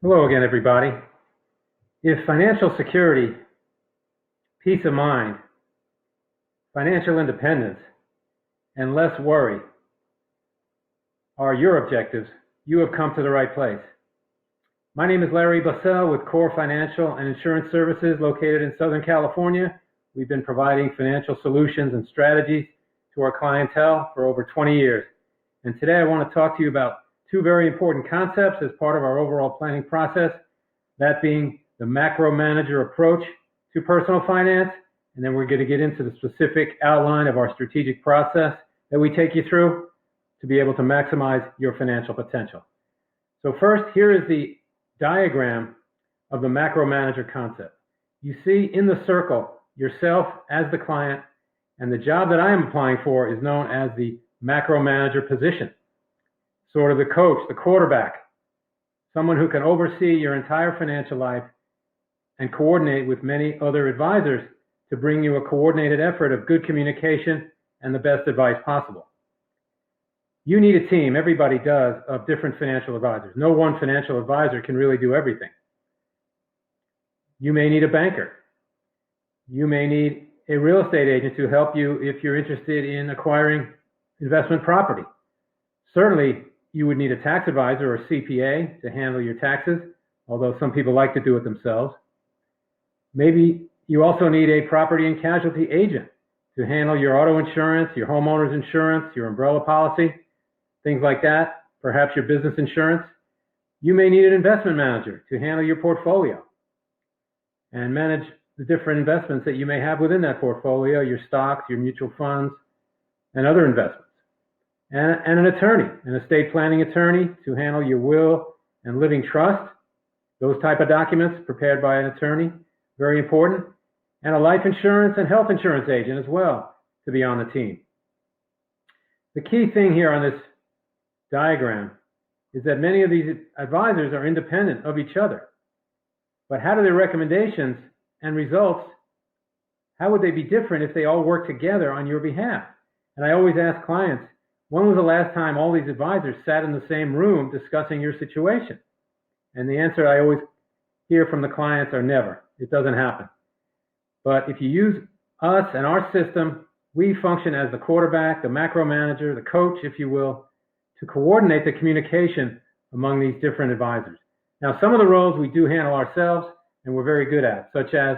Hello again, everybody. If financial security, peace of mind, financial independence, and less worry are your objectives, you have come to the right place. My name is Larry Bassell with Kohr Financial and Insurance Services located in Southern California. We've been providing financial solutions and strategies to our clientele for over 20 years. And today I want to talk to you about two very important concepts as part of our overall planning process, that being the macro manager approach to personal finance, and then we're going to get into the specific outline of our strategic process that we take you through to be able to maximize your financial potential. So first, here is the diagram of the macro manager concept. You see in the circle yourself as the client, and the job that I am applying for is known as the macro manager position. Sort of the coach, the quarterback, someone who can oversee your entire financial life and coordinate with many other advisors to bring you a coordinated effort of good communication and the best advice possible. You need a team, everybody does, of different financial advisors. No one financial advisor can really do everything. You may need a banker. You may need a real estate agent to help you if you're interested in acquiring investment property. Certainly, you would need a tax advisor or CPA to handle your taxes, although some people like to do it themselves. Maybe you also need a property and casualty agent to handle your auto insurance, your homeowner's insurance, your umbrella policy, things like that, perhaps your business insurance. You may need an investment manager to handle your portfolio and manage the different investments that you may have within that portfolio, your stocks, your mutual funds, and other investments. And an attorney, an estate planning attorney to handle your will and living trust, those type of documents prepared by an attorney, very important, and a life insurance and health insurance agent as well to be on the team. The key thing here on this diagram is that many of these advisors are independent of each other, but how do their recommendations and results, how would they be different if they all work together on your behalf? And I always ask clients, when was the last time all these advisors sat in the same room discussing your situation? And the answer I always hear from the clients are never. It doesn't happen. But if you use us and our system, we function as the quarterback, the macro manager, the coach, if you will, to coordinate the communication among these different advisors. Now, some of the roles we do handle ourselves and we're very good at, such as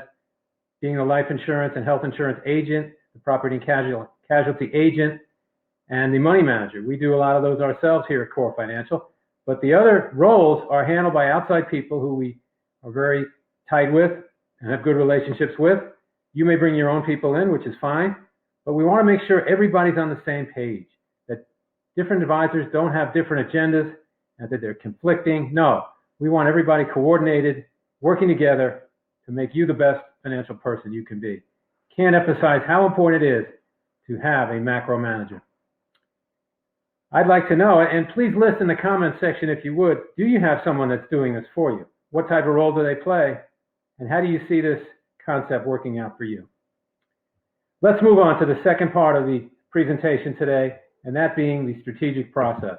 being a life insurance and health insurance agent, the property and casualty agent, and the money manager. We do a lot of those ourselves here at Kohr Financial, but the other roles are handled by outside people who we are very tight with and have good relationships with. You may bring your own people in, which is fine, but we want to make sure everybody's on the same page, that different advisors don't have different agendas and that they're conflicting. No, we want everybody coordinated, working together to make you the best financial person you can be. Can't emphasize how important it is to have a macro manager. I'd like to know, and please list in the comments section if you would, do you have someone that's doing this for you? What type of role do they play? And how do you see this concept working out for you? Let's move on to the second part of the presentation today, and that being the strategic process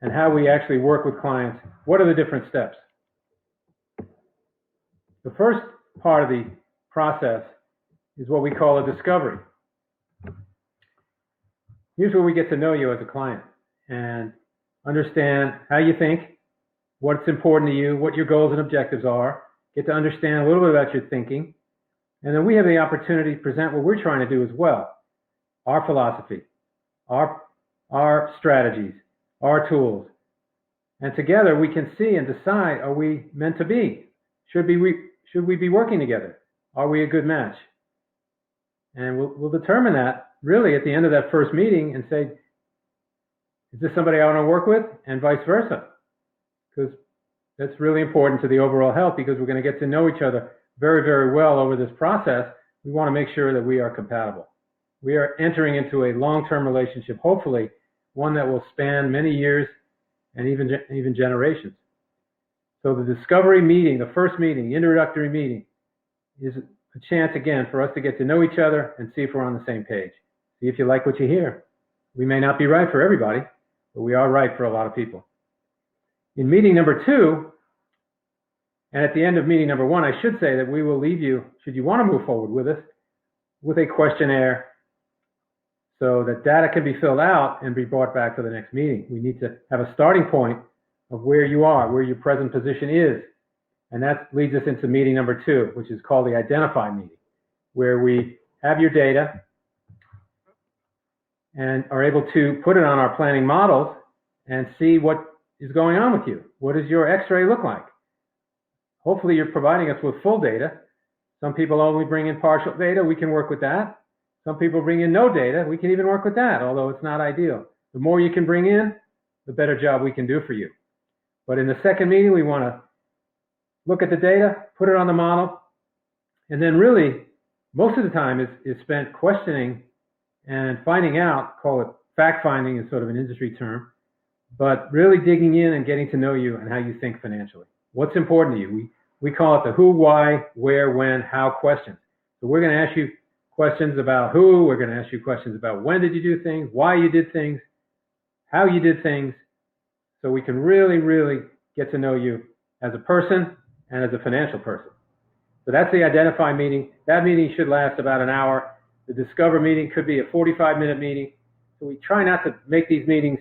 and how we actually work with clients. What are the different steps? The first part of the process is what we call a discovery. Here's where we get to know you as a client and understand how you think, what's important to you, what your goals and objectives are, get to understand a little bit about your thinking, and then we have the opportunity to present what we're trying to do as well, our philosophy, our strategies, our tools. And together we can see and decide, are we meant to be? Should we be working together? Are we a good match? And we'll determine that really at the end of that first meeting and say, is this somebody I want to work with? And vice versa. Because that's really important to the overall health, because we're going to get to know each other very, very well over this process. We want to make sure that we are compatible. We are entering into a long-term relationship, hopefully one that will span many years and even generations. So the discovery meeting, the first meeting, the introductory meeting, is a chance again for us to get to know each other and see if we're on the same page. See if you like what you hear. We may not be right for everybody, but we are right for a lot of people. In meeting number 2, and at the end of meeting number 1, I should say that we will leave you, should you want to move forward with us, with a questionnaire so that data can be filled out and be brought back to the next meeting. We need to have a starting point of where you are, where your present position is. And that leads us into meeting number 2, which is called the Identify meeting, where we have your data and are able to put it on our planning models and see what is going on with you. What does your x-ray look like? Hopefully you're providing us with full data. Some people only bring in partial data. We can work with that. Some people bring in no data. We can even work with that, although it's not ideal. The more you can bring in, the better job we can do for you. But in the second meeting, we want to look at the data, put it on the model, and then really, most of the time is spent questioning and finding out, call it fact-finding is sort of an industry term, but really digging in and getting to know you and how you think financially. What's important to you? We call it the who, why, where, when, how questions. So we're going to ask you questions about who, we're going to ask you questions about when did you do things, why you did things, how you did things, so we can really, really get to know you as a person and as a financial person. So that's the Identify meeting. That meeting should last about an hour. The Discover meeting could be a 45-minute meeting. So we try not to make these meetings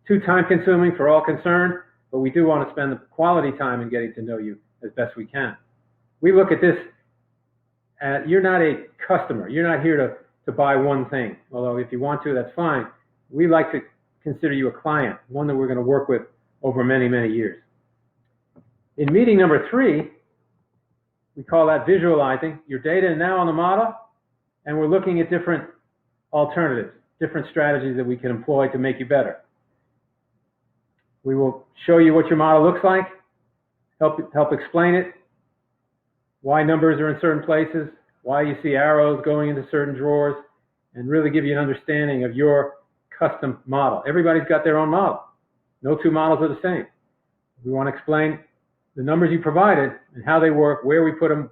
too time-consuming for all concerned, but we do want to spend the quality time in getting to know you as best we can. We look at this, you're not a customer. You're not here to buy one thing, although if you want to, that's fine. We like to consider you a client, one that we're going to work with over many, many years. In meeting number 3, we call that visualizing. Your data is now on the model, and we're looking at different alternatives, different strategies that we can employ to make you better. We will show you what your model looks like, help explain it, why numbers are in certain places, why you see arrows going into certain drawers, and really give you an understanding of your custom model. Everybody's got their own model. No two models are the same. We want to explain the numbers you provided and how they work, where we put them,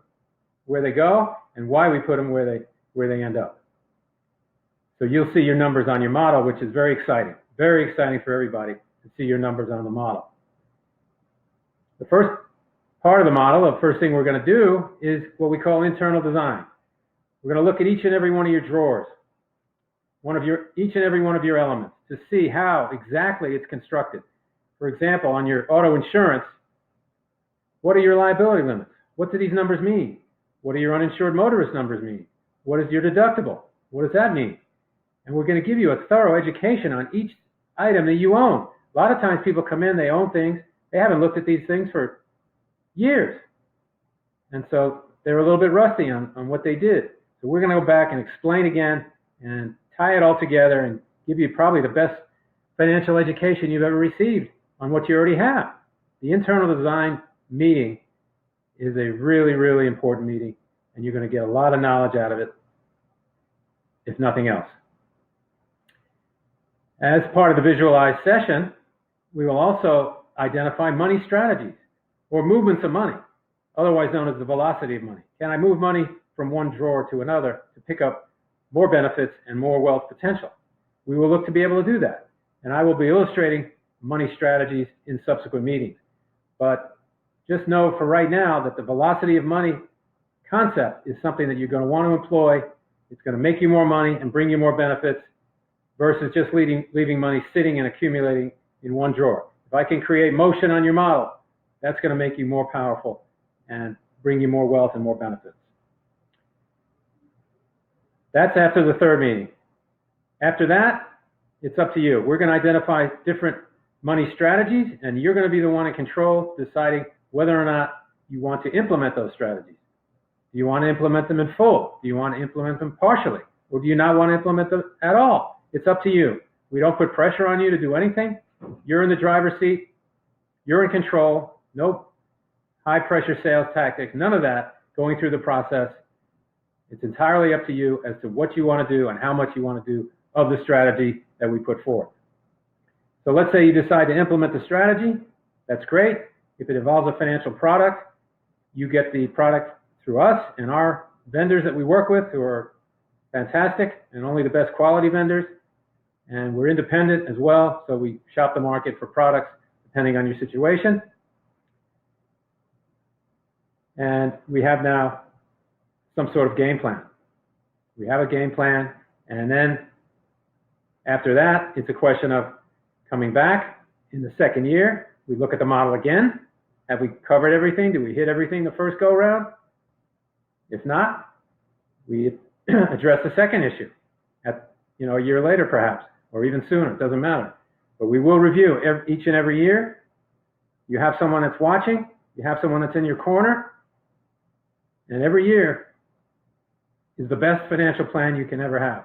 where they go, and why we put them where they end up. So you'll see your numbers on your model, which is very exciting for everybody to see your numbers on the model. The first part of the model, the first thing we're going to do is what we call internal design. We're going to look at each and every one of your drawers, each and every one of your elements to see how exactly it's constructed. For example, on your auto insurance, what are your liability limits? What do these numbers mean? What do your uninsured motorist numbers mean? What is your deductible? What does that mean? And we're going to give you a thorough education on each item that you own. A lot of times people come in, they own things, they haven't looked at these things for years. And so they're a little bit rusty on what they did. So we're going to go back and explain again and tie it all together and give you probably the best financial education you've ever received on what you already have. The internal design meeting is a really, really important meeting, and you're going to get a lot of knowledge out of it, if nothing else. As part of the visualized session, we will also identify money strategies or movements of money, otherwise known as the velocity of money. Can I move money from one drawer to another to pick up more benefits and more wealth potential? We will look to be able to do that. And I will be illustrating money strategies in subsequent meetings. But just know for right now that the velocity of money concept is something that you're going to want to employ. It's going to make you more money and bring you more benefits versus just leaving money sitting and accumulating in one drawer. If I can create motion on your model, that's going to make you more powerful and bring you more wealth and more benefits. That's after the third meeting. After that, it's up to you. We're going to identify different money strategies, and you're going to be the one in control deciding whether or not you want to implement those strategies. Do you want to implement them in full? Do you want to implement them partially? Or do you not want to implement them at all? It's up to you. We don't put pressure on you to do anything. You're in the driver's seat. You're in control. No high pressure sales tactics, none of that going through the process. It's entirely up to you as to what you want to do and how much you want to do of the strategy that we put forth. So let's say you decide to implement the strategy. That's great. If it involves a financial product, you get the product through us and our vendors that we work with, who are fantastic and only the best quality vendors. And we're independent as well, so we shop the market for products depending on your situation. And we have now some sort of game plan. We have a game plan, and then after that, it's a question of coming back in the second year. We look at the model again. Have we covered everything? Did we hit everything the first go round? If not, we address the second issue at, a year later perhaps, or even sooner, it doesn't matter. But we will review each and every year. You have someone that's watching, you have someone that's in your corner, and every year is the best financial plan you can ever have.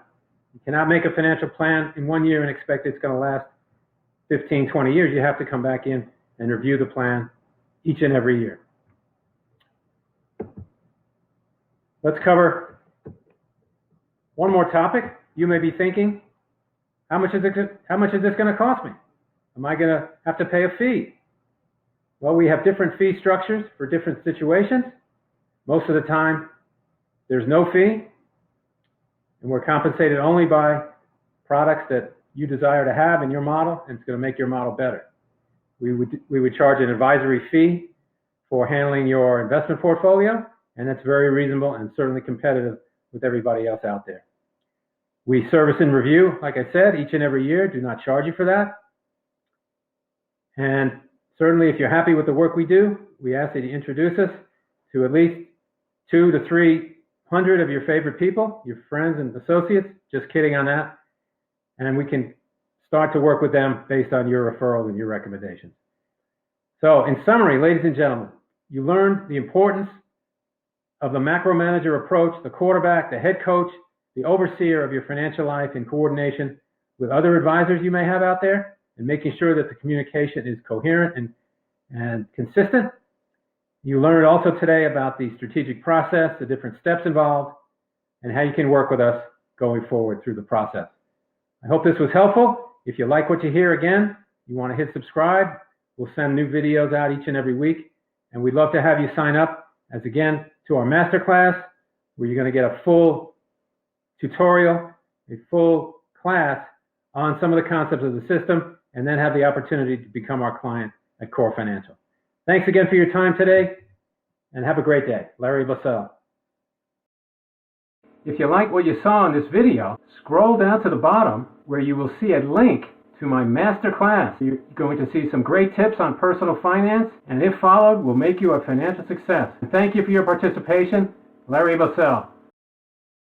You cannot make a financial plan in 1 year and expect it's going to last 15, 20 years. You have to come back in and review the plan each and every year. Let's cover one more topic. You may be thinking, how much is this going to cost me? Am I going to have to pay a fee? Well, we have different fee structures for different situations. Most of the time, there's no fee, and we're compensated only by products that you desire to have in your model, and it's going to make your model better. We would charge an advisory fee for handling your investment portfolio, and that's very reasonable and certainly competitive with everybody else out there. We service and review, like I said, each and every year. Do not charge you for that. And certainly, if you're happy with the work we do, we ask that you introduce us to at least 200 to 300 of your favorite people, your friends and associates. Just kidding on that. And we can start to work with them based on your referrals and your recommendations. So in summary, ladies and gentlemen, you learned the importance of the macro manager approach, the quarterback, the head coach, the overseer of your financial life in coordination with other advisors you may have out there, and making sure that the communication is coherent and consistent. You learned also today about the strategic process, the different steps involved, and how you can work with us going forward through the process. I hope this was helpful. If you like what you hear, again, you want to hit subscribe. We'll send new videos out each and every week, and we'd love to have you sign up to our Masterclass, where you're going to get a full tutorial, a full class on some of the concepts of the system, and then have the opportunity to become our client at Kohr Financial. Thanks again for your time today, and have a great day. Larry Bassell. If you like what you saw in this video, scroll down to the bottom where you will see a link to my Masterclass. You're going to see some great tips on personal finance, and if followed, will make you a financial success. Thank you for your participation. Larry Bassell.